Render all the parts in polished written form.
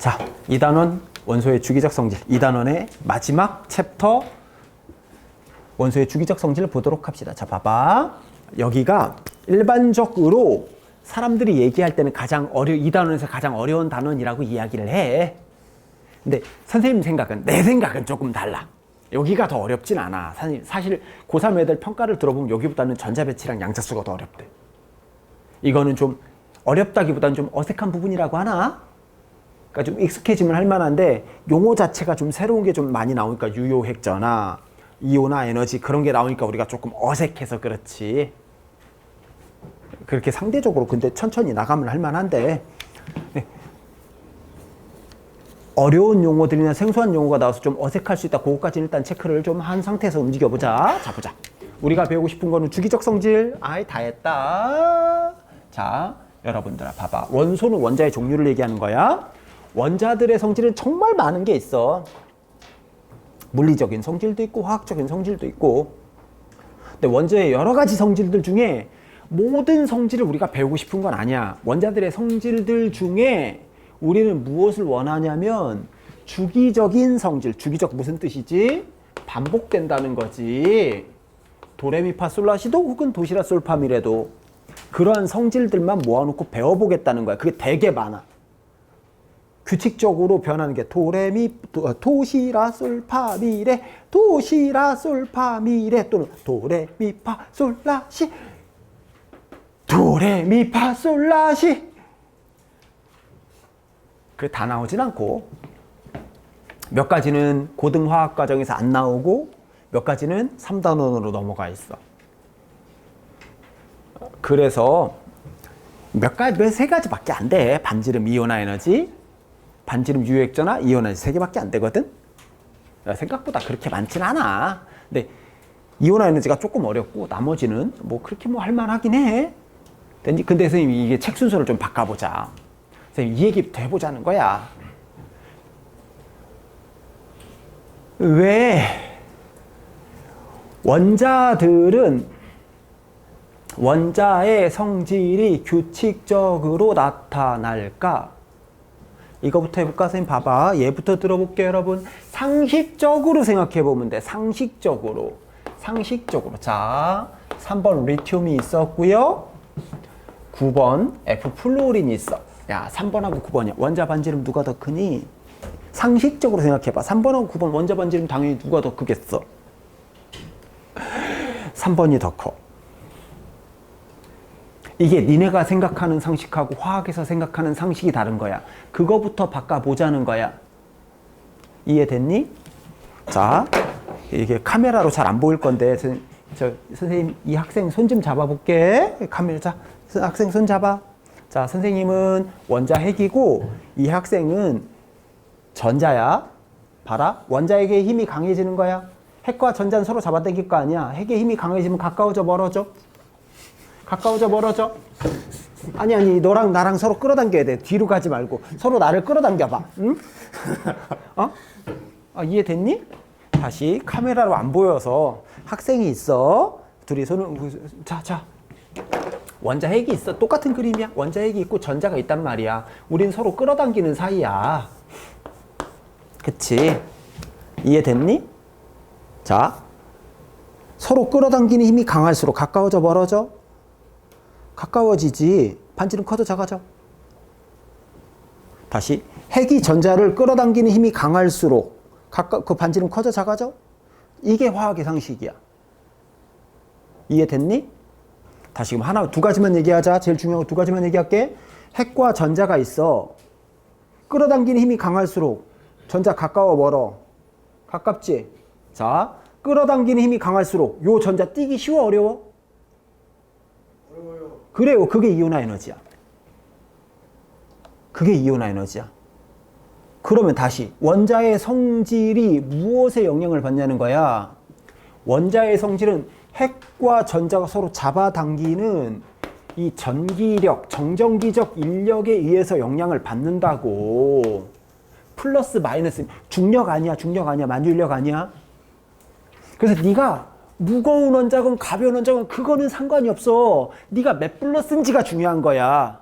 자, 2단원 원소의 주기적 성질, 2단원의 마지막 챕터 원소의 주기적 성질을 보도록 합시다. 자, 봐봐. 여기가 일반적으로 사람들이 얘기할 때는 가장 2단원에서 가장 어려운 단원이라고 이야기를 해. 근데 선생님 생각은, 내 생각은 조금 달라. 여기가 더 어렵진 않아. 사실 고3 애들 평가를 들어보면 여기보다는 전자배치랑 양자수가 더 어렵대. 이거는 좀 어렵다기보다는 좀 어색한 부분이라고 하나? 그러니까 좀 익숙해지면 할 만한데 용어 자체가 좀 새로운 게 좀 많이 나오니까 유효핵전화, 이온화 에너지 그런 게 나오니까 우리가 조금 어색해서 그렇지. 그렇게 상대적으로 근데 천천히 나가면 할 만한데 네. 어려운 용어들이나 생소한 용어가 나와서 좀 어색할 수 있다. 그거까지는 일단 체크를 좀 한 상태에서 움직여보자. 자, 보자. 우리가 배우고 싶은 거는 주기적 성질. 아이, 다 했다. 자, 여러분들아 봐봐. 원소는 원자의 종류를 얘기하는 거야. 원자들의 성질은 정말 많은 게 있어. 물리적인 성질도 있고 화학적인 성질도 있고. 근데 원자의 여러 가지 성질들 중에 모든 성질을 우리가 배우고 싶은 건 아니야. 원자들의 성질들 중에 우리는 무엇을 원하냐면 주기적인 성질. 주기적 무슨 뜻이지? 반복된다는 거지. 도레미파솔라시도 혹은 도시라솔파미레도 그러한 성질들만 모아놓고 배워보겠다는 거야. 그게 되게 많아. 규칙적으로 변하는 게 도시라솔파미레, 도시라솔파미레 또는 도레미파솔라시, 도레미파솔라시. 그게 다 나오진 않고 몇 가지는 고등화학 과정에서 안 나오고 몇 가지는 3단원으로 넘어가 있어. 그래서 세 가지밖에 안 돼. 반지름 이온화 에너지, 반지름 유효액전화, 이온화 세 개밖에 안 되거든. 생각보다 그렇게 많진 않아. 근데 이온화 에너지가 조금 어렵고 나머지는 뭐 그렇게 뭐 할만하긴 해. 근데 선생님 이게 책 순서를 좀 바꿔보자. 선생님 이 얘기부터 해보자는 거야. 왜 원자들은 원자의 성질이 규칙적으로 나타날까? 이거부터 해볼까? 선생님 봐봐. 얘부터 들어볼게요, 여러분. 상식적으로 생각해보면 돼. 상식적으로. 자, 3번 리튬이 있었고요. 9번 F플로린이 있어. 야, 3번하고 9번이야. 원자 반지름 누가 더 크니? 상식적으로 생각해봐. 3번하고 9번 원자 반지름 당연히 누가 더 크겠어? 3번이 더 커. 이게 니네가 생각하는 상식하고 화학에서 생각하는 상식이 다른 거야. 그거부터 바꿔보자는 거야. 이해됐니? 자, 이게 카메라로 잘 안 보일 건데 선생님 이 학생 손 좀 잡아볼게. 카메라. 자, 학생 손 잡아. 자, 선생님은 원자 핵이고 이 학생은 전자야. 봐라. 원자에게 힘이 강해지는 거야. 핵과 전자는 서로 잡아당길 거 아니야. 핵의 힘이 강해지면 가까워져 멀어져? 가까워져 멀어져? 아니 너랑 나랑 서로 끌어당겨야 돼. 뒤로 가지 말고 서로 나를 끌어당겨봐. 응? 이해됐니? 다시 카메라로 안 보여서 학생이 있어. 둘이 손을 자 원자 핵이 있어. 똑같은 그림이야. 원자 핵이 있고 전자가 있단 말이야. 우린 서로 끌어당기는 사이야. 그치? 이해됐니? 자, 서로 끌어당기는 힘이 강할수록 가까워져 멀어져? 가까워지지. 반지름 커져 작아져? 다시 핵이 전자를 끌어당기는 힘이 강할수록 그 반지름 커져 작아져? 이게 화학의 상식이야. 이해됐니? 다시 그럼 두 가지만 얘기하자. 제일 중요한 거 두 가지만 얘기할게. 핵과 전자가 있어. 끌어당기는 힘이 강할수록 전자 가까워 멀어? 가깝지? 자, 끌어당기는 힘이 강할수록 요 전자 띄기 쉬워 어려워? 어려워요. 그래요. 그게 이온화 에너지야. 그게 이온화 에너지야. 그러면 다시 원자의 성질이 무엇에 영향을 받냐는 거야. 원자의 성질은 핵과 전자가 서로 잡아당기는 이 전기력, 정전기적 인력에 의해서 영향을 받는다고. 플러스 마이너스. 중력 아니야. 만유인력 아니야. 그래서 네가 무거운 원자건 가벼운 원자건 그거는 상관이 없어. 네가 몇 플러스인지가 중요한 거야.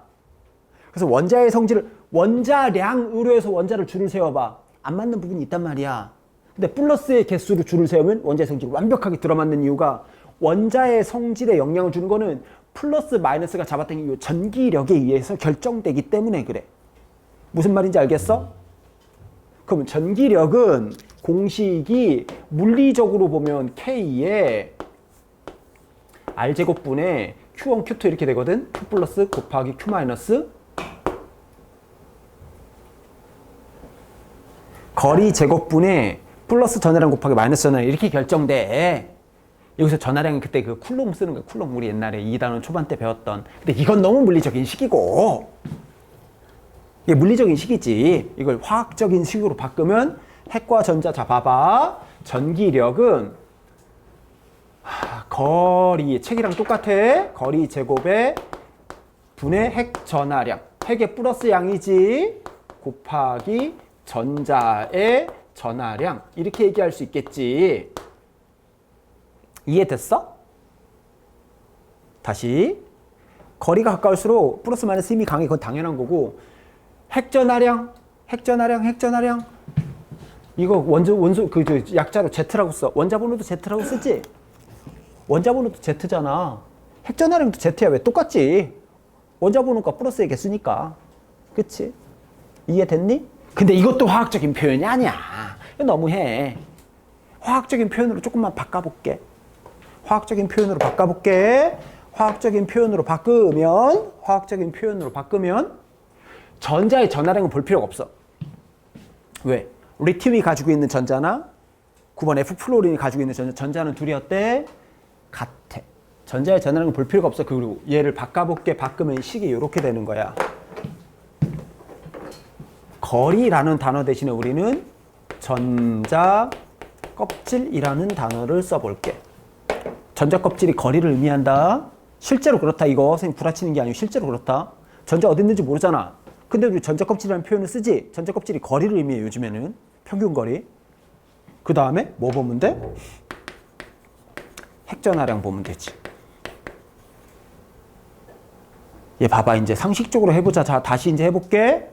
그래서 원자의 성질을 원자량으로 해서 원자를 줄을 세워봐. 안 맞는 부분이 있단 말이야. 근데 플러스의 개수로 줄을 세우면 원자의 성질이 완벽하게 들어맞는 이유가 원자의 성질에 영향을 주는 거는 플러스 마이너스가 잡아당긴 이 전기력에 의해서 결정되기 때문에 그래. 무슨 말인지 알겠어? 그러면 전기력은 공식이 물리적으로 보면 K에 R제곱분의 Q1, Q2 이렇게 되거든. Q 플러스 곱하기 Q 마이너스 거리 제곱분의 플러스 전하량 곱하기 마이너스 전하량 이렇게 결정돼. 여기서 전하량은 그때 그 쿨롬 쓰는 거야. 쿨롬 우리 옛날에 2단원 초반 때 배웠던. 근데 이건 너무 물리적인 식이고 이게 물리적인 식이지. 이걸 화학적인 식으로 바꾸면 핵과 전자. 자 봐봐. 전기력은 거리 책이랑 똑같아. 거리 제곱에 분의 핵 전하량. 핵의 플러스 양이지. 곱하기 전자의 전하량. 이렇게 얘기할 수 있겠지. 이해됐어? 다시. 거리가 가까울수록 플러스 마이너스 힘이 강해. 그건 당연한 거고. 핵전하량. 이거 원소 그 약자로 Z라고 써. 원자번호도 Z라고 쓰지? 원자번호도 Z잖아. 핵전하량도 Z야. 왜 똑같지? 원자번호가 플러스의 개수니까. 그치? 이해됐니? 근데 이것도 화학적인 표현이 아니야. 이거 너무해. 화학적인 표현으로 조금만 바꿔볼게. 화학적인 표현으로 바꾸면 전자의 전하량은 볼 필요가 없어. 왜? 리튬이 가지고 있는 전자나 9번 F 플로린이 가지고 있는 전자는 둘이 어때? 같아. 전자의 전하량은 볼 필요가 없어. 그리고 얘를 바꾸면 식이 이렇게 되는 거야. 거리라는 단어 대신에 우리는 전자 껍질이라는 단어를 써볼게. 전자 껍질이 거리를 의미한다. 실제로 그렇다. 이거 선생님 구라치는 게 아니고 실제로 그렇다. 전자 어디 있는지 모르잖아. 근데 우리 전자 껍질이라는 표현을 쓰지. 전자 껍질이 거리를 의미해. 요즘에는 평균 거리. 그 다음에 뭐 보면 돼? 핵전하량 보면 되지. 얘 봐봐. 이제 상식적으로 해보자. 자, 다시 이제 해볼게.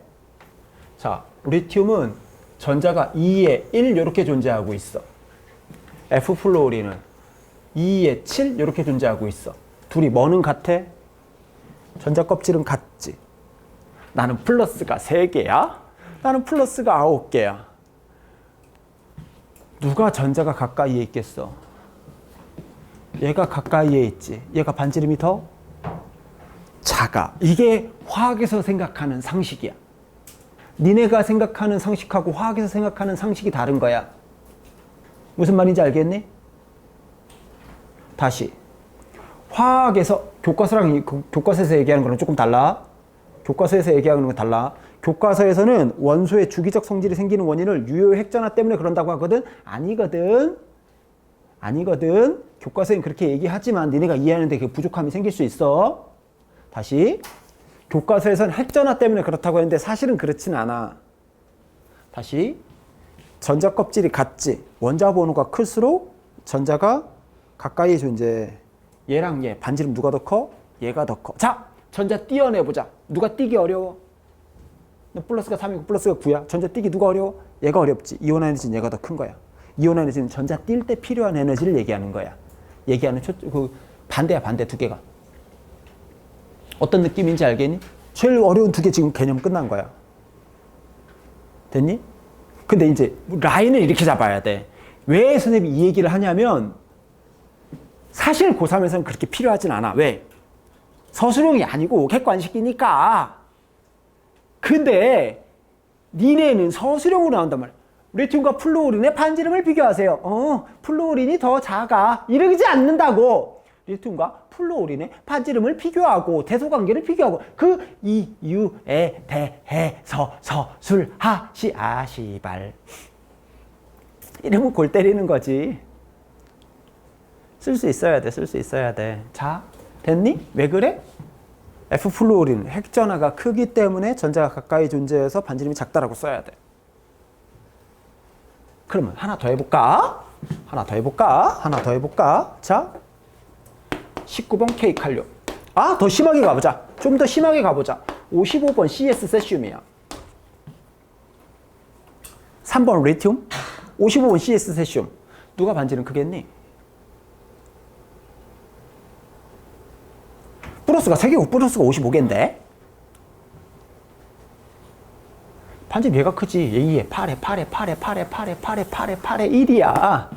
자, 리튬은 전자가 2에 1 이렇게 존재하고 있어. F 플로린은 2에 7 이렇게 존재하고 있어. 둘이 뭐는 같아? 전자 껍질은 같지. 나는 플러스가 3개야? 나는 플러스가 9개야. 누가 전자가 가까이에 있겠어? 얘가 가까이에 있지. 얘가 반지름이 더 작아. 이게 화학에서 생각하는 상식이야. 니네가 생각하는 상식하고 화학에서 생각하는 상식이 다른 거야. 무슨 말인지 알겠니? 다시. 화학에서 교과서에서 얘기하는 거랑 조금 달라. 교과서에서 얘기하는 건 달라. 교과서에서는 원소의 주기적 성질이 생기는 원인을 유효 핵전하 때문에 그런다고 하거든. 아니거든. 교과서엔 그렇게 얘기하지만 니네가 이해하는데 그 부족함이 생길 수 있어. 다시. 교과서에서는 핵전하 때문에 그렇다고 했는데 사실은 그렇진 않아. 다시. 전자 껍질이 같지. 원자 번호가 클수록 전자가 가까이 존재해. 얘랑 얘 반지름 누가 더 커? 얘가 더 커. 자, 전자 띄어내보자. 누가 띄기 어려워? 플러스가 3이고 플러스가 9야. 전자 띄기 누가 어려워? 얘가 어렵지. 이온 에너지는 얘가 더 큰 거야. 이온 에너지는 전자 띌 때 필요한 에너지를 얘기하는 거야. 얘기하는 반대야. 반대 두 개가. 어떤 느낌인지 알겠니? 제일 어려운 두 개 지금 개념 끝난 거야. 됐니? 근데 이제 라인을 이렇게 잡아야 돼. 왜 선생님이 이 얘기를 하냐면 사실 고3에서는 그렇게 필요하진 않아. 왜? 서술형이 아니고 객관식이니까. 근데 니네는 서술형으로 나온단 말이야. 리튬과 플루오린의 반지름을 비교하세요. 플루오린이 더 작아. 이러지 않는다고. 리튬과 플루오린의 반지름을 비교하고 대소관계를 비교하고 그 이유에 대해서 서술하시아시발. 이러면 골 때리는 거지. 쓸 수 있어야 돼. 자, 됐니? 왜 그래? F 플루오린 핵전하가 크기 때문에 전자가 가까이 존재해서 반지름이 작다라고 써야 돼. 그러면 하나 더 해볼까? 자, 19번 K 칼륨. 더 심하게 가보자. 좀 더 심하게 가보자. 55번 CS 세슘이야. 3번 리튬, 55번 CS 세슘. 누가 반지름 크겠니? 플러스가 3개고 플러스가 55개인데? 반지름 얘가 크지. 얘 8에 1이야.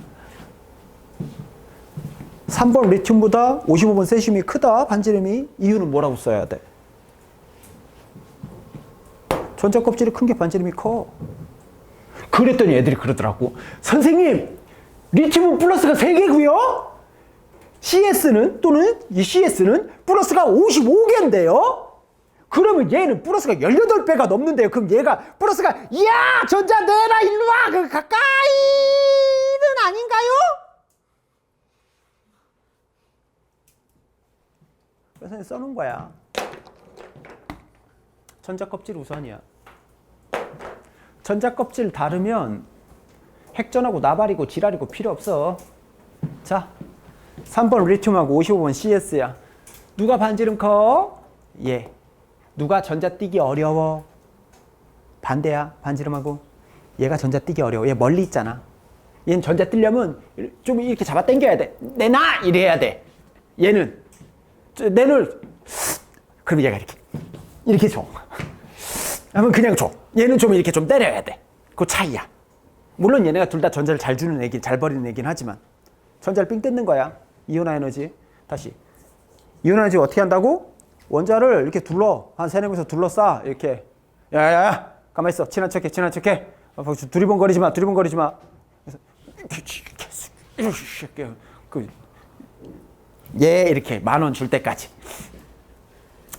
3번 리튬보다 55번 세슘이 크다. 반지름이. 이유는 뭐라고 써야 돼? 전자 껍질이 큰 게 반지름이 커. 그랬더니 애들이 그러더라고. 선생님, 리튬은 플러스가 3개고요. CS는 또는 이 CS는 플러스가 55개인데요. 그러면 얘는 플러스가 18배가 넘는데요. 그럼 얘가 플러스가 야 전자 내라 일로 와 그 가까이는 아닌가요? 그래서 써놓은 거야. 전자 껍질 우선이야. 전자 껍질 다르면 핵전하고 나발이고 지랄이고 필요 없어. 자, 3번 리튬하고 55번 CS야. 누가 반지름 커? 얘. 누가 전자 띄기 어려워? 반대야. 반지름하고. 얘가 전자 띄기 어려워. 얘 멀리 있잖아. 얘는 전자 띄려면 좀 이렇게 잡아 당겨야 돼. 내놔! 이래야 돼. 얘는 내놓을. 그럼 얘가 이렇게 줘. 하면 그냥 줘. 얘는 좀 이렇게 좀 때려야 돼. 그 차이야. 물론 얘네가 둘 다 전자를 잘 주는 애긴, 잘 버리는 애긴 하지만 전자를 삥 뜯는 거야. 이온화 에너지. 다시. 이온화 에너지 어떻게 한다고? 원자를 이렇게 둘러. 한 3-4명에서 둘러싸. 이렇게. 야야야. 가만히 있어. 친한 척해. 친한 척해. 두리번거리지 마. 두리번거리지 마. 얘 이렇게 10,000원 줄 때까지.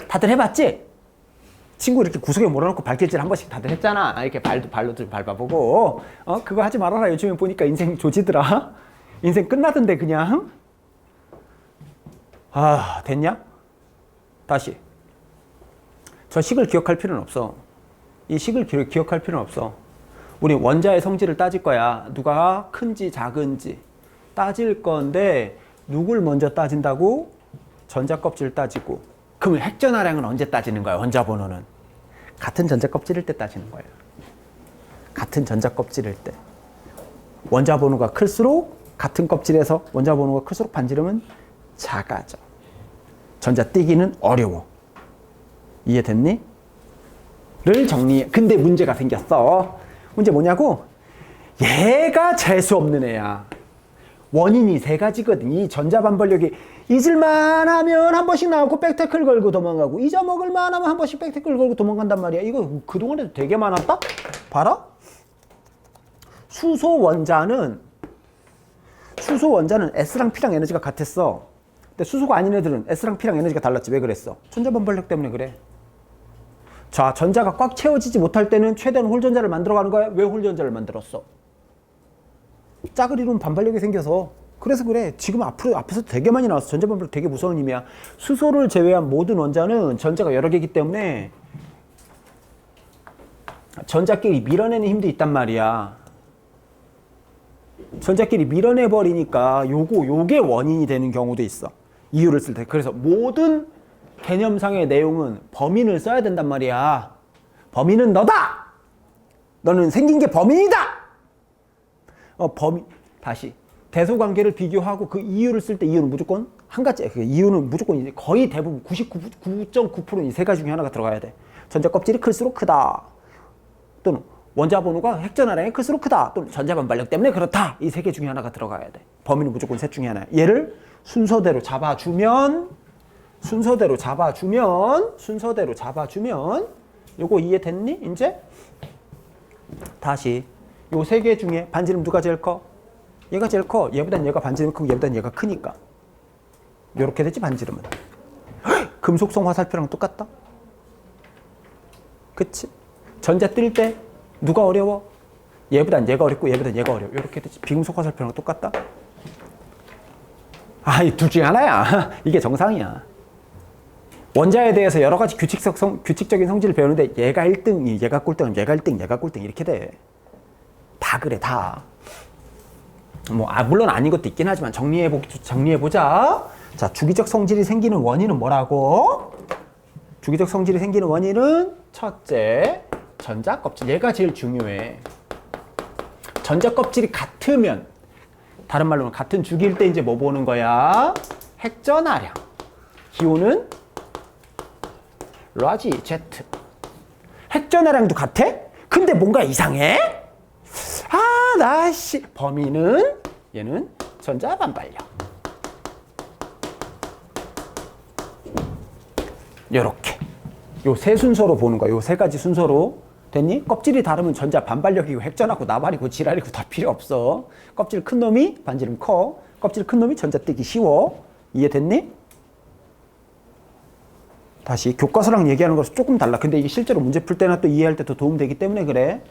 다들 해봤지? 친구 이렇게 구석에 몰아놓고 발길질 한 번씩 다들 했잖아. 이렇게 발로 좀 밟아보고. 그거 하지 말아라. 요즘에 보니까 인생 조지더라. 인생 끝나던데 그냥. 아, 됐냐? 다시. 저 식을 기억할 필요는 없어. 이 식을 기억할 필요는 없어. 우리 원자의 성질을 따질 거야. 누가 큰지 작은지 따질 건데 누굴 먼저 따진다고? 전자 껍질 따지고. 그러면 핵전화량은 언제 따지는 거야? 원자 번호는 같은 전자 껍질일 때 따지는 거야. 같은 전자 껍질일 때. 원자 번호가 클수록 같은 껍질에서 원자 번호가 클수록 반지름은 작아져. 전자 띄기는 어려워. 이해됐니? 를 정리해. 근데 문제가 생겼어. 문제 뭐냐고? 얘가 재수 없는 애야. 원인이 3가지거든. 이 전자 반발력이 잊을만 하면 한 번씩 나오고 백태클 걸고 도망가고, 잊어먹을만 하면 한 번씩 백태클 걸고 도망간단 말이야. 이거 그동안에도 되게 많았다? 봐라. 수소 원자는 S랑 P랑 에너지가 같았어. 근데 수소가 아닌 애들은 S랑 P랑 에너지가 달랐지. 왜 그랬어? 전자 반발력 때문에 그래. 자, 전자가 꽉 채워지지 못할 때는 최대한 홀전자를 만들어가는 거야. 왜 홀전자를 만들었어? 짝을 이루면 반발력이 생겨서. 그래서 그래. 지금 앞에서 되게 많이 나왔어. 전자 반발력 되게 무서운 힘이야. 수소를 제외한 모든 원자는 전자가 여러 개이기 때문에 전자끼리 밀어내는 힘도 있단 말이야. 전자끼리 밀어내버리니까 요게 원인이 되는 경우도 있어. 이유를 쓸 때. 그래서 모든 개념상의 내용은 범인을 써야 된단 말이야. 범인은 너다! 너는 생긴 게 범인이다! 다시. 대소관계를 비교하고 그 이유를 쓸 때 이유는 무조건 한 가지. 그 이유는 무조건 거의 대부분 99.9%는 이 3가지 중에 하나가 들어가야 돼. 전자 껍질이 클수록 크다. 또는 원자 번호가 핵전화량이 클수록 크다. 또는 전자 반발력 때문에 그렇다. 이 3개 중에 하나가 들어가야 돼. 범인은 무조건 셋 중에 하나야. 얘를 순서대로 잡아주면 요거 이해됐니? 이제? 다시. 요 3개 중에 반지름 누가 제일 커? 얘가 제일 커. 얘보단 얘가 반지름이 크고 얘보단 얘가 크니까. 요렇게 됐지, 반지름은. 금속성 화살표랑 똑같다? 그치? 전자 뜰 때 누가 어려워? 얘보단 얘가 어렵고 얘보단 얘가 어려워. 요렇게 됐지. 비금속 화살표랑 똑같다? 이 둘 중에 하나야. 이게 정상이야. 원자에 대해서 여러 가지 규칙적인 성질을 배우는데 얘가 1등, 얘가 꼴등, 얘가 1등, 얘가 꼴등 이렇게 돼. 다 그래, 다. 물론 아닌 것도 있긴 하지만 정리해보자. 자, 주기적 성질이 생기는 원인은 뭐라고? 주기적 성질이 생기는 원인은 첫째, 전자 껍질. 얘가 제일 중요해. 전자 껍질이 같으면, 다른 말로는 같은 주기일 때 이제 뭐 보는 거야? 핵전하량. 기호는 라지 Z. 핵전하량도 같아? 근데 뭔가 이상해? 아, 나씨. 범위는 얘는 전자 반발력. 요렇게. 요 세 순서로 보는 거야. 요 세 가지 순서로. 됐니? 껍질이 다르면 전자 반발력이고 핵전하고 나발이고 지랄이고 다 필요 없어. 껍질 큰 놈이 반지름 커. 껍질 큰 놈이 전자 뜨기 쉬워. 이해됐니? 다시 교과서랑 얘기하는 것은 조금 달라. 근데 이게 실제로 문제 풀 때나 또 이해할 때 더 도움되기 때문에 그래.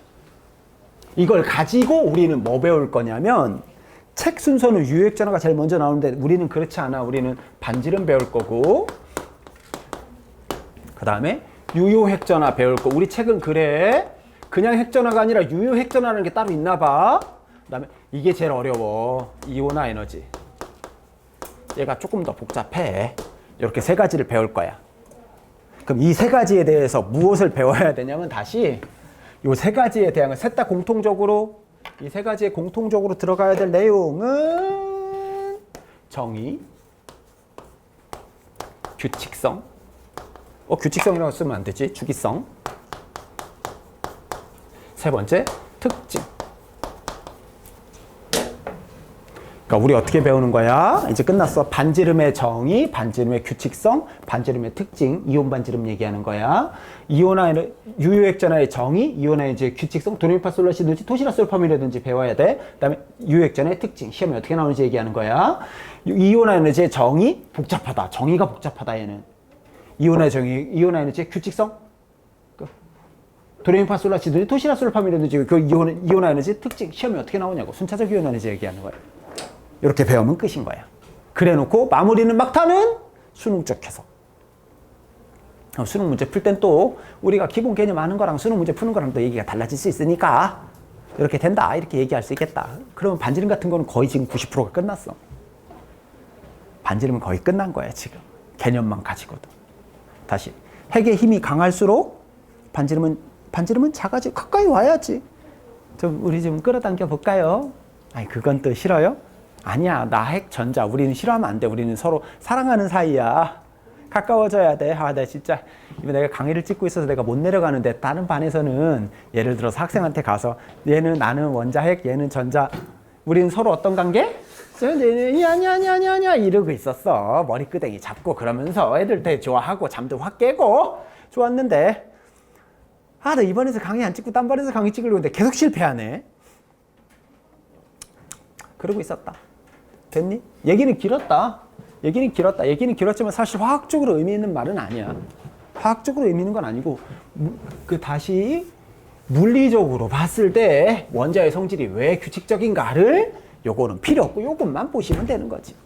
이걸 가지고 우리는 뭐 배울 거냐면, 책 순서는 유효핵전화가 제일 먼저 나오는데 우리는 그렇지 않아. 우리는 반지름 배울 거고, 그 다음에 유효핵전화 배울 거. 우리 책은 그래. 그냥 핵전화가 아니라 유효핵전화라는 게 따로 있나 봐. 그 다음에 이게 제일 어려워. 이온화 에너지. 얘가 조금 더 복잡해. 이렇게 세 가지를 배울 거야. 그럼 이 세 가지에 대해서 무엇을 배워야 되냐면, 다시 이 세 가지에 대한 셋 다 공통적으로, 이 세 가지에 공통적으로 들어가야 될 내용은 정의, 규칙성, 규칙성이라고 쓰면 안 되지. 주기성. 세 번째, 특징. 그러니까 우리 어떻게 배우는 거야? 이제 끝났어. 반지름의 정의, 반지름의 규칙성, 반지름의 특징, 이온 반지름 얘기하는 거야. 이온화의 유효핵전화의 정의, 이온화의 이제 규칙성, 도레미파솔라시든지 토시라솔파미라든지 배워야 돼. 그다음에 유효핵전화의 특징, 시험에 어떻게 나오는지 얘기하는 거야. 이온화 에너지의 정의, 복잡하다. 정의가 복잡하다 얘는. 이온화의 정의, 이온화 에너지의 규칙성, 도레미파솔라시든지 토시라솔파미라든지 그 이온화 에너지 특징, 시험에 어떻게 나오냐고. 순차적 이온화 에너지 얘기하는 거야. 이렇게 배우면 끝인 거야. 그래 놓고 마무리는 막타는 수능적 해석. 수능 문제 풀 땐 또 우리가 기본 개념 아는 거랑 수능 문제 푸는 거랑 또 얘기가 달라질 수 있으니까 이렇게 된다 이렇게 얘기할 수 있겠다. 그러면 반지름 같은 거는 거의 지금 90%가 끝났어. 반지름은 거의 끝난 거야 지금. 개념만 가지고도. 다시 핵의 힘이 강할수록 반지름은 작아지고 가까이 와야지. 좀 우리 좀 끌어당겨 볼까요? 아니 그건 또 싫어요? 아니야, 나 핵 전자 우리는 싫어하면 안 돼. 우리는 서로 사랑하는 사이야. 가까워져야 돼. 아, 나 진짜 이거 내가 강의를 찍고 있어서 내가 못 내려가는데 다른 반에서는 예를 들어서 학생한테 가서 얘는 나는 원자 핵, 얘는 전자. 우리는 서로 어떤 관계? 아니야 이러고 있었어. 머리끄댕이 잡고 그러면서 애들 되게 좋아하고 잠도 확 깨고 좋았는데, 아, 나 이번에서 강의 안 찍고 딴 반에서 강의 찍으려고 했는데 계속 실패하네. 그러고 있었다. 됐니? 얘기는 길었다. 얘기는 길었지만 사실 화학적으로 의미 있는 말은 아니야. 화학적으로 의미 있는 건 아니고, 다시 물리적으로 봤을 때 원자의 성질이 왜 규칙적인가를 요거는 필요 없고 요것만 보시면 되는 거지.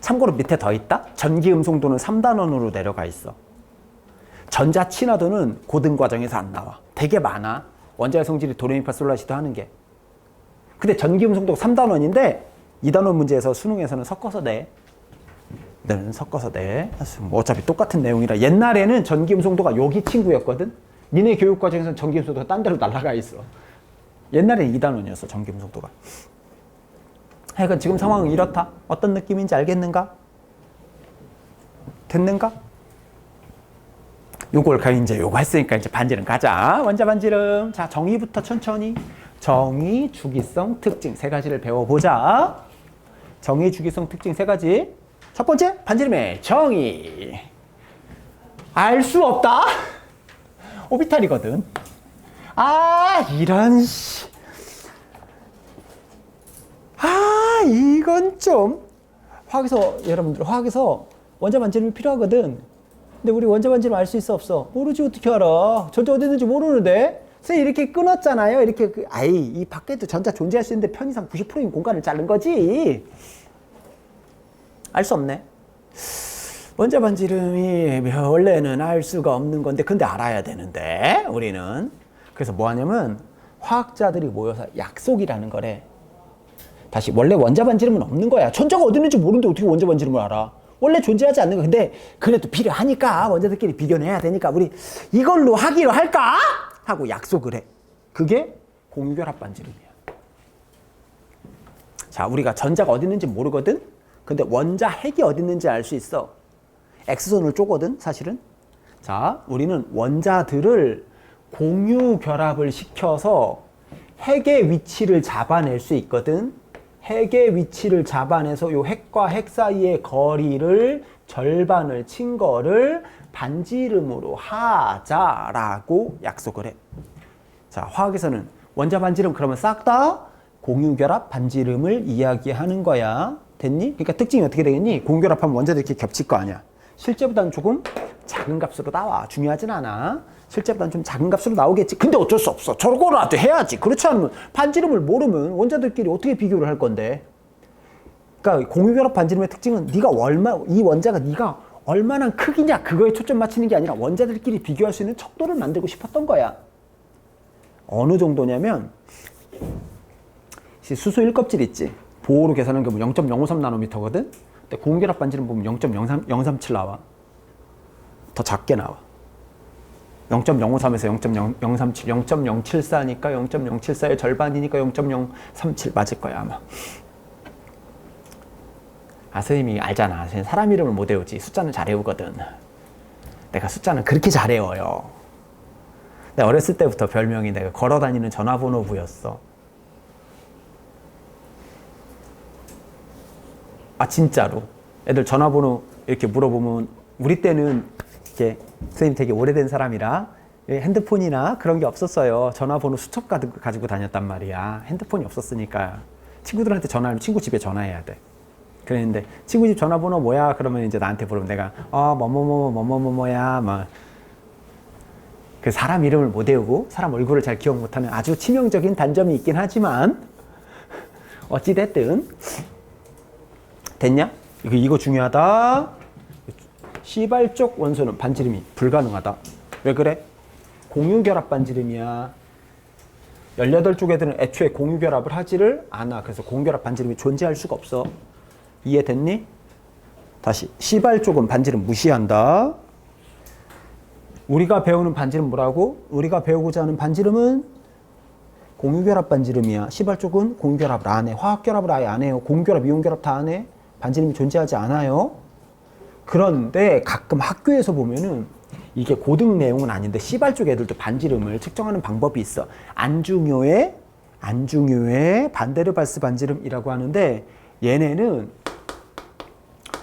참고로 밑에 더 있다. 전기음성도는 3단원으로 내려가 있어. 전자 친화도는 고등 과정에서 안 나와. 되게 많아. 원자의 성질이 도레미파솔라시도 하는 게. 근데 전기음성도가 3단원인데 2단원 문제에서 수능에서는 섞어서 내. 섞어서 내. 뭐 어차피 똑같은 내용이라. 옛날에는 전기음성도가 여기 친구였거든. 니네 교육과정에서는 전기음성도가 딴 데로 날아가 있어. 옛날에는 2단원이었어 전기음성도가. 하여간 지금 상황은 이렇다. 어떤 느낌인지 알겠는가? 됐는가? 요걸 이제 요거 했으니까 이제 반지름 가자. 원자 반지름. 자, 정의부터 천천히. 정의, 주기성, 특징 세 가지를 배워보자. 정의, 주기성, 특징 세 가지. 첫 번째, 반지름의 정의. 알 수 없다. 오비탈이거든. 아, 이런 씨. 아, 이건 좀. 여러분들 화학에서 원자 반지름이 필요하거든. 근데 우리 원자 반지름 알 수 있어 없어? 모르지. 어떻게 알아? 전자 어디 있는지 모르는데. 선생님 이렇게 끊었잖아요. 이렇게 이 밖에도 전자 존재할 수 있는데 편의상 90%인 공간을 자른 거지. 알 수 없네. 원자 반지름이 원래는 알 수가 없는 건데 근데 알아야 되는데 우리는. 그래서 뭐 하냐면 화학자들이 모여서 약속이라는 거래. 다시 원래 원자 반지름은 없는 거야. 전자가 어디 있는지 모르는데 어떻게 원자 반지름을 알아? 원래 존재하지 않는 거. 근데 그래도 필요하니까 원자들끼리 비교는 해야 되니까 우리 이걸로 하기로 할까? 하고 약속을 해. 그게 공유결합 반지름이야. 자, 우리가 전자가 어디 있는지 모르거든? 근데 원자 핵이 어디 있는지 알 수 있어. X선을 쪼거든, 사실은. 자, 우리는 원자들을 공유결합을 시켜서 핵의 위치를 잡아낼 수 있거든. 핵의 위치를 잡아내서 이 핵과 핵 사이의 거리를 절반을 친 거를 반지름으로 하자라고 약속을 해. 자, 화학에서는 원자 반지름 그러면 싹 다 공유결합 반지름을 이야기하는 거야. 됐니? 그러니까 특징이 어떻게 되겠니? 공유결합하면 원자들이 이렇게 겹칠 거 아니야. 실제보다는 조금 작은 값으로 나와. 중요하진 않아. 실제보다는 좀 작은 값으로 나오겠지. 근데 어쩔 수 없어. 저거라도 해야지. 그렇지 않으면 반지름을 모르면 원자들끼리 어떻게 비교를 할 건데. 그러니까 공유결합 반지름의 특징은 네가 이 원자가 네가 얼마나 크기냐 그거에 초점 맞추는 게 아니라 원자들끼리 비교할 수 있는 척도를 만들고 싶었던 거야. 어느 정도냐면 수소 1껍질 있지. 보호로 계산한 게 0.053나노미터거든. 근데 공유결합 반지름 보면 0.037 나와. 더 작게 나와. 0.053에서 0.037, 0.074니까 0.074의 절반이니까 0.037 맞을 거야 아마. 선생님이 알잖아. 사람 이름을 못 외우지. 숫자는 잘 외우거든. 내가 숫자는 그렇게 잘 외워요. 내가 어렸을 때부터 별명이 내가 걸어다니는 전화번호부였어. 진짜로. 애들 전화번호 이렇게 물어보면 우리 때는 이렇게 선생님 되게 오래된 사람이라 핸드폰이나 그런 게 없었어요. 전화번호 수첩 가지고 다녔단 말이야. 핸드폰이 없었으니까 친구들한테 전화하면 친구 집에 전화해야 돼. 그랬는데 친구 집 전화번호 뭐야? 그러면 이제 나한테 물으면 내가 뭐뭐뭐뭐뭐뭐야 막 그 사람 이름을 못 외우고 사람 얼굴을 잘 기억 못하는 아주 치명적인 단점이 있긴 하지만 어찌됐든 됐냐? 이거 중요하다. C발족 원소는 반지름이 불가능하다. 왜 그래? 공유결합 반지름이야. 18쪽 애들은 애초에 공유결합을 하지를 않아. 그래서 공유결합 반지름이 존재할 수가 없어. 이해됐니? 다시 C발족은 반지름 무시한다. 우리가 배우는 반지름 뭐라고? 우리가 배우고자 하는 반지름은 공유결합 반지름이야. C발족은 공유결합을 안 해. 화학결합을 아예 안 해요. 공유결합, 이온결합 다 안 해. 반지름이 존재하지 않아요. 그런데 가끔 학교에서 보면은 이게 고등 내용은 아닌데 C발족 애들도 반지름을 측정하는 방법이 있어. 안중요의 반데르발스 반지름이라고 하는데 얘네는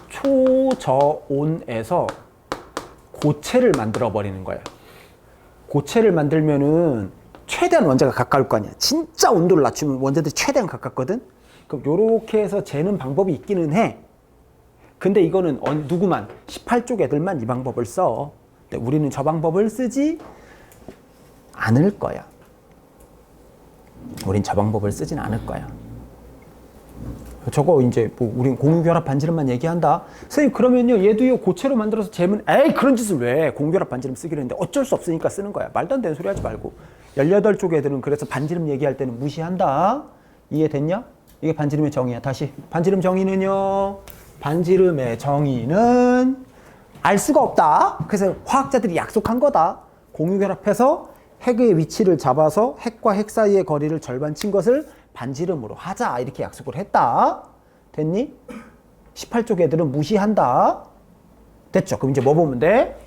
초저온에서 고체를 만들어 버리는 거야. 고체를 만들면은 최대한 원자가 가까울 거 아니야. 진짜 온도를 낮추면 원자들이 최대한 가깝거든. 그럼 요렇게 해서 재는 방법이 있기는 해. 근데 이거는 누구만 18쪽 애들만 이 방법을 써. 근데 우리는 저 방법을 쓰지 않을 거야. 우린 저 방법을 쓰진 않을 거야. 저거 이제 뭐 우린 공유결합 반지름만 얘기한다. 선생님 그러면요 얘도요 고체로 만들어서 재면 에이 그런 짓을 왜 공유결합 반지름 쓰기로 했는데 어쩔 수 없으니까 쓰는 거야. 말도 안 되는 소리 하지 말고. 18쪽 애들은 그래서 반지름 얘기할 때는 무시한다. 이해됐냐? 이게 반지름의 정의야. 다시 반지름 정의는요. 반지름의 정의는 알 수가 없다. 그래서 화학자들이 약속한 거다. 공유결합해서 핵의 위치를 잡아서 핵과 핵 사이의 거리를 절반 친 것을 반지름으로 하자. 이렇게 약속을 했다. 됐니? 18쪽 애들은 무시한다. 됐죠? 그럼 이제 뭐 보면 돼?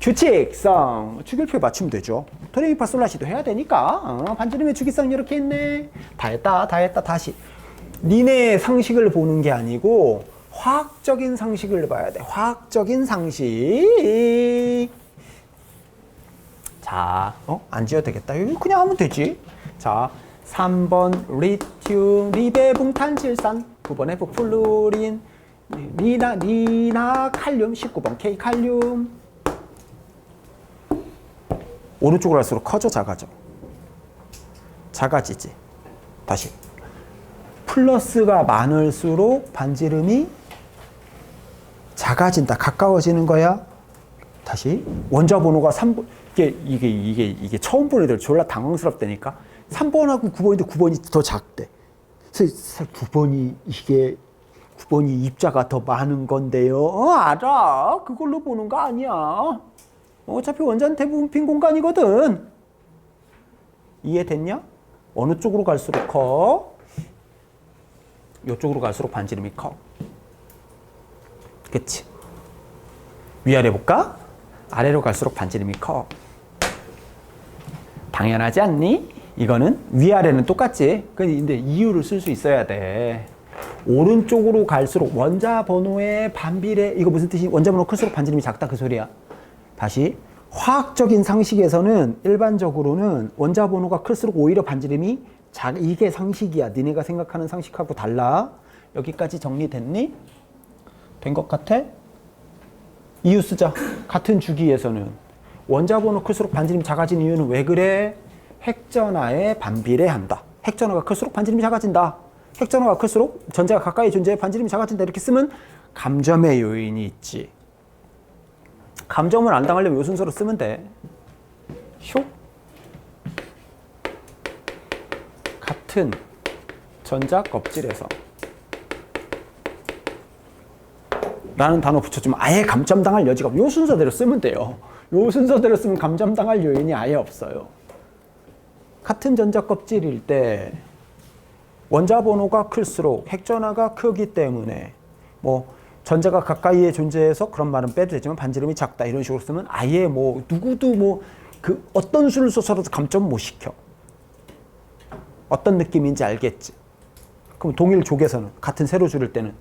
규칙성. 추결표에 맞추면 되죠. 도레미파솔라시도 해야 되니까. 반지름의 주기성 이렇게 했네. 다 했다. 다시. 니네 상식을 보는 게 아니고 화학적인 상식을 봐야 돼. 화학적인 상식. 자, 안 지어도 되겠다. 이거 그냥 하면 되지. 자, 3번 리튬, 리베붕탄질산, 9번 F 플루린, 니나 칼륨, 19번 K 칼륨. 오른쪽으로 갈수록 커져, 작아져? 작아지지. 다시. 플러스가 많을수록 반지름이 작아진다. 가까워지는 거야. 다시. 원자 번호가 3번. 이게 처음 보는 애들 졸라 당황스럽다니까. 3번하고 9번인데 9번이 더 작대. 그래서 9번이 입자가 더 많은 건데요. 알아. 그걸로 보는 거 아니야. 어차피 원자는 대부분 빈 공간이거든. 이해됐냐? 어느 쪽으로 갈수록 커? 이쪽으로 갈수록 반지름이 커. 그치? 위아래 볼까? 아래로 갈수록 반지름이 커. 당연하지 않니? 이거는 위아래는 똑같지. 근데 이유를 쓸 수 있어야 돼. 오른쪽으로 갈수록 원자 번호의 반비례. 이거 무슨 뜻이? 원자 번호 클수록 반지름이 작다 그 소리야. 다시. 화학적인 상식에서는 일반적으로는 원자 번호가 클수록 오히려 반지름이 이게 상식이야. 니네가 생각하는 상식하고 달라. 여기까지 정리됐니? 된 것 같아? 이유 쓰자. 같은 주기에서는 원자 번호 클수록 반지름이 작아진 이유는 왜 그래? 핵전하에 반비례한다. 핵전하가 클수록 반지름이 작아진다. 핵전하가 클수록 전자가 가까이 존재해 반지름이 작아진다. 이렇게 쓰면 감점의 요인이 있지. 감점을 안 당하려면 요 순서로 쓰면 돼. 슉. 같은 전자 껍질에서 라는 단어 붙여주면 아예 감점당할 여지가 없어. 요 순서대로 쓰면 돼요. 요 순서대로 쓰면 감점당할 요인이 아예 없어요. 같은 전자 껍질일 때 원자 번호가 클수록 핵전하가 크기 때문에 뭐 전자가 가까이에 존재해서 그런 말은 빼도 되지만 반지름이 작다 이런 식으로 쓰면 아예 뭐 누구도 뭐 그 어떤 수를 써서라도 감점 못 시켜. 어떤 느낌인지 알겠지? 그럼 동일 족에서는 같은 세로 줄일 때는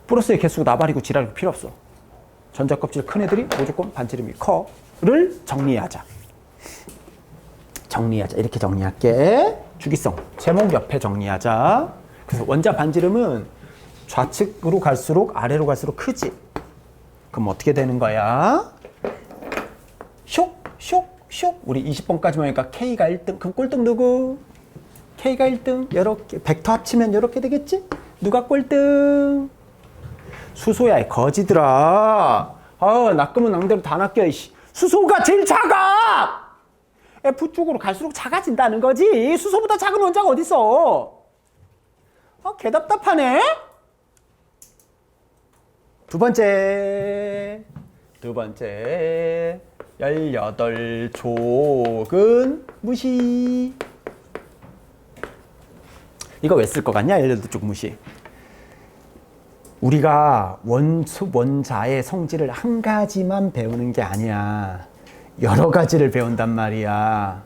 플러스의 개수가 나발이고 지랄이 필요 없어. 전자 껍질 큰 애들이 무조건 반지름이 커를 정리하자. 이렇게 정리할게. 주기성 제목 옆에 정리하자. 그래서 원자 반지름은 좌측으로 갈수록 아래로 갈수록 크지. 그럼 어떻게 되는 거야? 쇽. 우리 20번까지만 하니까 K가 1등. 그럼 꼴등 누구? K가 1등. 이렇게 벡터 합치면 이렇게 되겠지? 누가 꼴등? 수소야, 거지들아. 낚으면 낭대로 다 낚여. 수소가 제일 작아! F 쪽으로 갈수록 작아진다는 거지. 수소보다 작은 원자가 어딨어? 개답답하네? 두 번째. 18족은 무시. 이거 왜 쓸 것 같냐? 18족 무시. 우리가 원자의 성질을 한 가지만 배우는 게 아니야. 여러 가지를 배운단 말이야.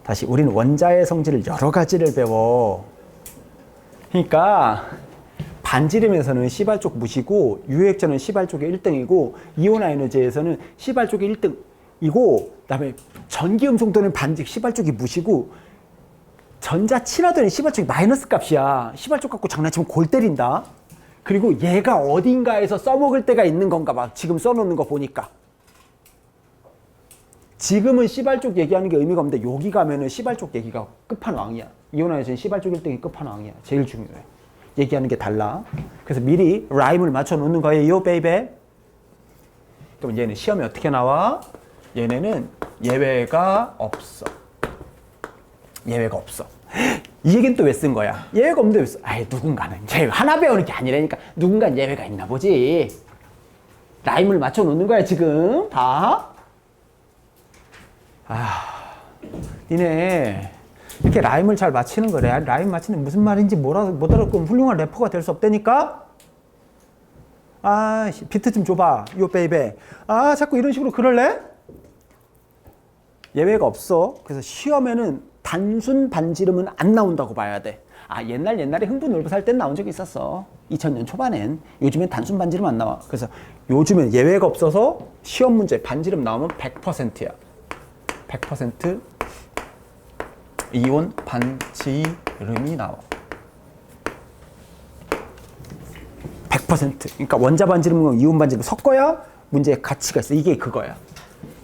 다시, 우리는 원자의 성질을 여러 가지를 배워. 그러니까 반지름에서는 C발족 무시고 유액전은 C발족이 1등이고 이온 에너지에서는 C발족이 1등이고 그다음에 전기음성도는 C발족이 무시고 전자 친화도는 C발족이 마이너스 값이야. C발족 갖고 장난치면 골 때린다. 그리고 얘가 어딘가에서 써먹을 때가 있는 건가 봐. 지금 써놓는 거 보니까. 지금은 C발족 얘기하는 게 의미가 없는데 여기 가면은 C발족 얘기가 끝판왕이야. 이온화에서는 C발족 1등이 끝판왕이야. 제일 중요해. 얘기하는 게 달라. 그래서 미리 라임을 맞춰 놓는 거예요, 베이베. 그럼 얘는 시험에 어떻게 나와? 얘네는 예외가 없어. 예외가 없어. 이 얘기는 또 왜 쓴 거야? 예외가 없는데 왜 써? 누군가는 예외 하나 배우는 게 아니라니까. 누군가는 예외가 있나 보지. 라임을 맞춰 놓는 거야, 지금. 다. 니네 이렇게 라임을 잘 맞히는 거래. 라임 맞히는 무슨 말인지 못 알아듣고 훌륭한 래퍼가 될 수 없다니까? 비트 좀 줘봐, 요 베이베. 자꾸 이런 식으로 그럴래? 예외가 없어. 그래서 시험에는 단순 반지름은 안 나온다고 봐야 돼. 옛날에 흥분울부 살 땐 나온 적이 있었어. 2000년 초반엔. 요즘엔 단순 반지름 안 나와. 그래서 요즘엔 예외가 없어서 시험 문제 반지름 나오면 100%야. 100% 이온 반지름이 나와. 100%. 그러니까 원자 반지름과 이온 반지름 섞어야 문제의 가치가 있어. 이게 그거야.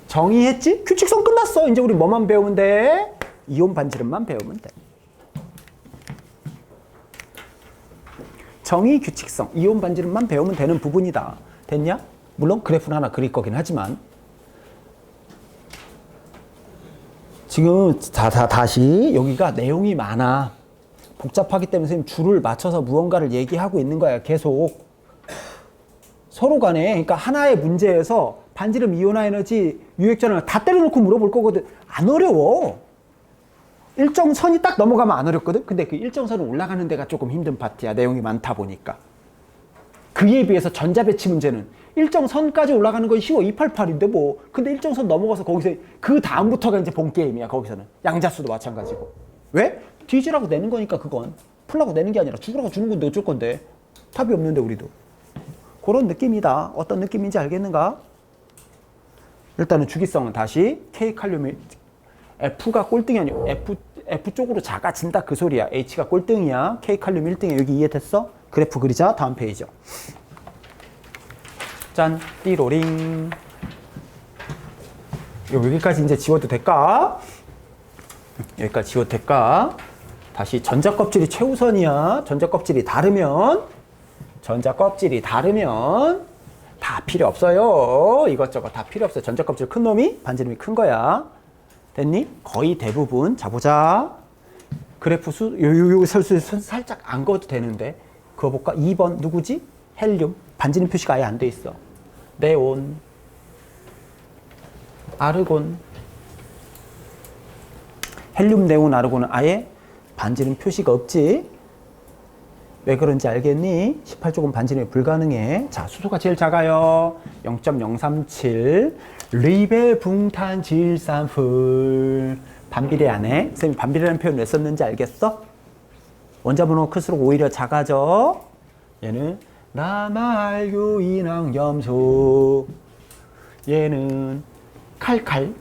정의했지? 규칙성 끝났어. 이제 우리 뭐만 배우면 돼? 이온 반지름만 배우면 돼. 정의, 규칙성, 이온 반지름만 배우면 되는 부분이다. 됐냐? 물론 그래프는 하나 그릴 거긴 하지만 지금 다시 여기가 내용이 많아. 복잡하기 때문에 선생님 줄을 맞춰서 무언가를 얘기하고 있는 거야. 계속 서로 간에. 그러니까 하나의 문제에서 반지름, 이온화 에너지, 유액전압 다 때려놓고 물어볼 거거든. 안 어려워. 일정선이 딱 넘어가면 안 어렵거든. 근데 그 일정선은 올라가는 데가 조금 힘든 파트야. 내용이 많다 보니까. 그에 비해서 전자배치 문제는 일정선까지 올라가는 건 쉬워. 288인데 뭐. 근데 일정선 넘어가서 거기서 그 다음부터가 이제 본 게임이야. 거기서는. 양자수도 마찬가지고. 왜? 뒤지라고 내는 거니까 그건. 풀라고 내는 게 아니라 죽으라고 주는 건데 어쩔 건데. 답이 없는데 우리도. 그런 느낌이다. 어떤 느낌인지 알겠는가? 일단은 주기성은 다시 K 칼륨이 F가 꼴등이 아니고 F 쪽으로 작아진다 그 소리야. H가 꼴등이야. K 칼륨 1등이야. 여기 이해됐어? 그래프 그리자. 다음 페이지요. 짠, 띠로링. 여기까지 이제 지워도 될까? 여기까지 지워도 될까? 다시 전자 껍질이 최우선이야. 전자 껍질이 다르면 다 필요 없어요. 이것저것 다 필요 없어요. 전자 껍질 큰 놈이 반지름이 큰 거야. 됐니? 거의 대부분. 자, 보자. 그래프 요 설수 살짝 안 그어도 되는데. 그거 볼까? 2번 누구지? 헬륨. 반지름 표시가 아예 안 돼 있어. 네온, 아르곤. 헬륨, 네온, 아르곤은 아예 반지름 표시가 없지. 왜 그런지 알겠니? 18조금 반지름이 불가능해. 자, 수소가 제일 작아요. 0.037. 리베 붕탄 질산풀. 반비례 안 해? 선생님이 반비례라는 표현을 왜 썼는지 알겠어? 원자번호가 클수록 오히려 작아져. 얘는 라말유인항염소. 얘는 칼칼.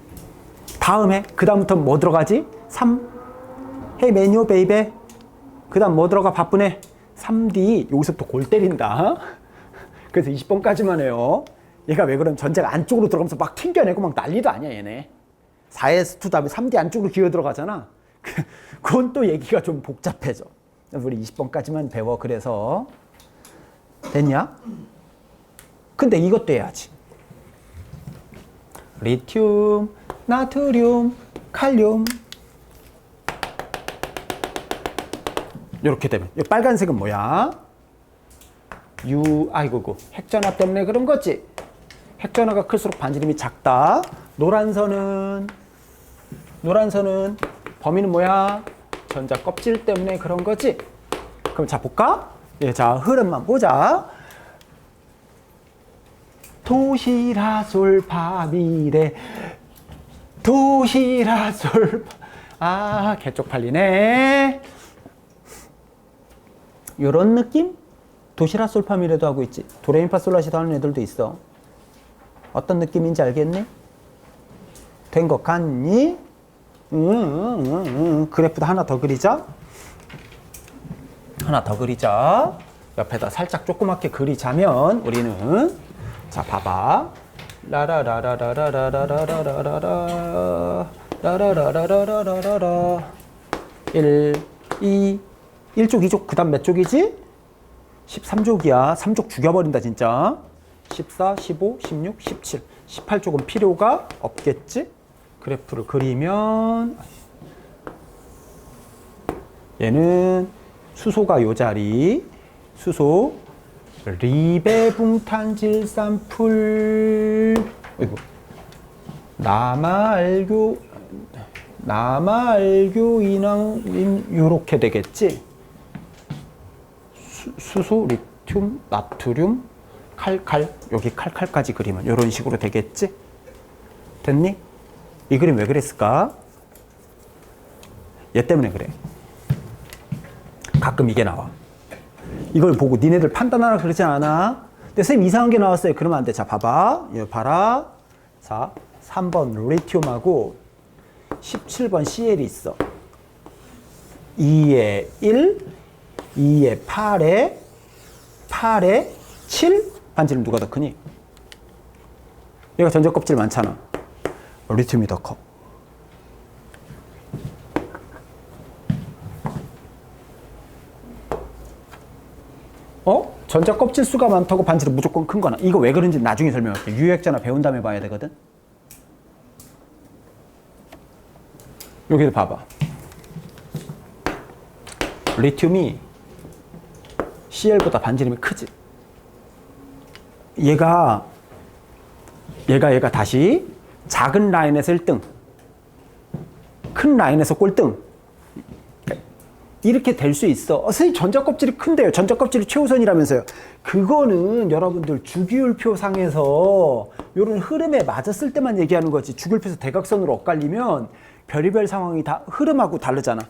다음에 그 다음부터 뭐 들어가지? 3. 헤이 메뉴 베이베. 그 다음 뭐 들어가? 바쁘네. 3D. 여기서부터 골 때린다. 그래서 20번까지만 해요. 얘가 왜 그러면 전자가 안쪽으로 들어가면서 막 튕겨내고 막 난리도 아니야 얘네. 4S2 다음에 3D 안쪽으로 기어 들어가잖아. 그건 또 얘기가 좀 복잡해져. 우리 20번까지만 배워. 그래서 됐냐? 근데 이것도 해야지. 리튬, 나트륨, 칼륨. 이렇게 되면 이 빨간색은 뭐야? 아이고 핵전압 때문에 그런 거지. 핵전압가 클수록 반지름이 작다. 노란 선은 범위는 뭐야? 전자 껍질 때문에 그런 거지. 그럼 자 볼까? 예, 자 흐름만 보자. 도시라솔파미레. 아, 개쪽팔리네. 요런 느낌? 도시라솔파미레도 하고 있지. 도레미파솔라시도 하는 애들도 있어. 어떤 느낌인지 알겠니? 된 것 같니? 그래프도 하나 더 그리자. 옆에다 살짝 조그맣게 그리자면 우리는 자 봐봐. 라라라라라라라라라라라라라라라라라라 1, 2, 1족, 2족, 그 다음 몇 족이지? 13족이야. 3족 죽여버린다 진짜. 14, 15, 16, 17, 18족은 필요가 없겠지? 그래프를 그리면 얘는 수소가 요 자리. 수소 리베붕탄질산풀. 어이구. 남아알교인왕 요렇게 되겠지? 수소, 리튬, 나트륨, 칼칼. 여기 칼칼까지 그리면 이런 식으로 되겠지? 됐니? 이 그림 왜 그랬을까? 얘 때문에 그래. 가끔 이게 나와. 이걸 보고 니네들 판단하라 그러지 않아? 근데 선생님 이상한 게 나왔어요. 그러면 안 돼. 자 봐봐. 이거 봐라. 자 3번 리튬하고 17번 CL이 있어. 2에 1, 2에 8에 7. 반지름 누가 더 크니? 얘가 전자 껍질 많잖아. 리튬이 더 커. 전자 껍질 수가 많다고 반지름 무조건 큰 거나. 이거 왜 그런지 나중에 설명할게. 유효액자나 배운 다음에 봐야 되거든. 여기도 봐봐. 리튬이 CL보다 반지름이 크지. 얘가 얘가 다시 작은 라인에서 1등, 큰 라인에서 꼴등. 이렇게 될 수 있어. 선생님 전자 껍질이 큰데요. 전자 껍질이 최우선이라면서요. 그거는 여러분들 주기율표 상에서 이런 흐름에 맞았을 때만 얘기하는 거지. 주기율표에서 대각선으로 엇갈리면 별의별 상황이 다 흐름하고 다르잖아.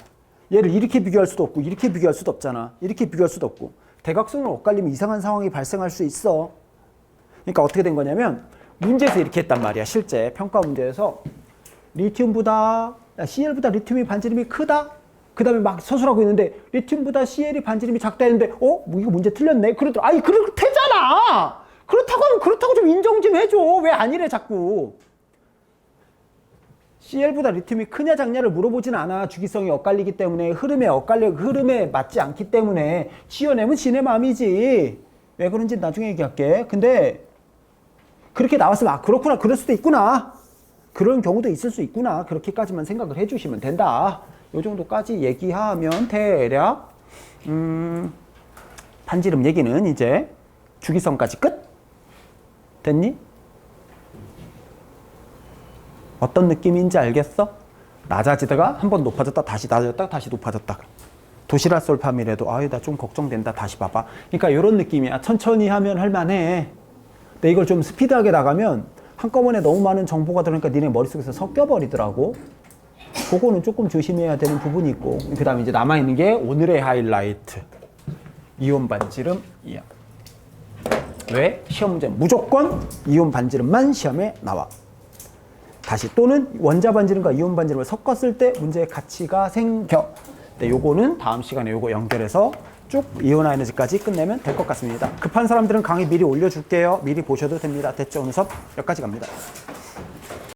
얘를 이렇게 비교할 수도 없고 이렇게 비교할 수도 없잖아. 이렇게 비교할 수도 없고. 대각선으로 엇갈리면 이상한 상황이 발생할 수 있어. 그러니까 어떻게 된 거냐면 문제에서 이렇게 했단 말이야. 실제 평가 문제에서 리튬보다 CL보다 리튬이 반지름이 크다? 그 다음에 막 서술하고 있는데 리튬보다 CL이 반지름이 작다 했는데 뭐 이거 문제 틀렸네? 그러더라. 아니 그렇대잖아. 그렇다고 하면 그렇다고 좀 인정 좀 해줘. 왜 아니래 자꾸. CL보다 리튬이 크냐 작냐를 물어보진 않아. 주기성이 엇갈리기 때문에 흐름에 맞지 않기 때문에 지어내면 지네 마음이지. 왜 그런지 나중에 얘기할게. 근데 그렇게 나왔으면 그렇구나. 그럴 수도 있구나. 그런 경우도 있을 수 있구나. 그렇게까지만 생각을 해주시면 된다. 요 정도까지 얘기하면 대략 반지름 얘기는 이제 주기성까지 끝? 됐니? 어떤 느낌인지 알겠어? 낮아지다가 한번 높아졌다 다시 낮아졌다 다시 높아졌다. 도시락 솔팜이라도 아유 나 좀 걱정된다 다시 봐봐. 그러니까 이런 느낌이야. 천천히 하면 할만해. 근데 이걸 좀 스피드하게 나가면 한꺼번에 너무 많은 정보가 들어오니까 니네 머릿속에서 섞여버리더라고. 그거는 조금 조심해야 되는 부분이 있고. 그 다음에 이제 남아있는 게 오늘의 하이라이트. 이온 반지름 이하. 왜? 시험 문제 무조건 이온 반지름만 시험에 나와. 다시 또는 원자 반지름과 이온 반지름을 섞었을 때 문제의 가치가 생겨. 네, 요거는 다음 시간에 요거 연결해서 쭉 이온화 에너지까지 끝내면 될 것 같습니다. 급한 사람들은 강의 미리 올려줄게요. 미리 보셔도 됩니다. 됐죠? 오늘 수업 여기까지 갑니다.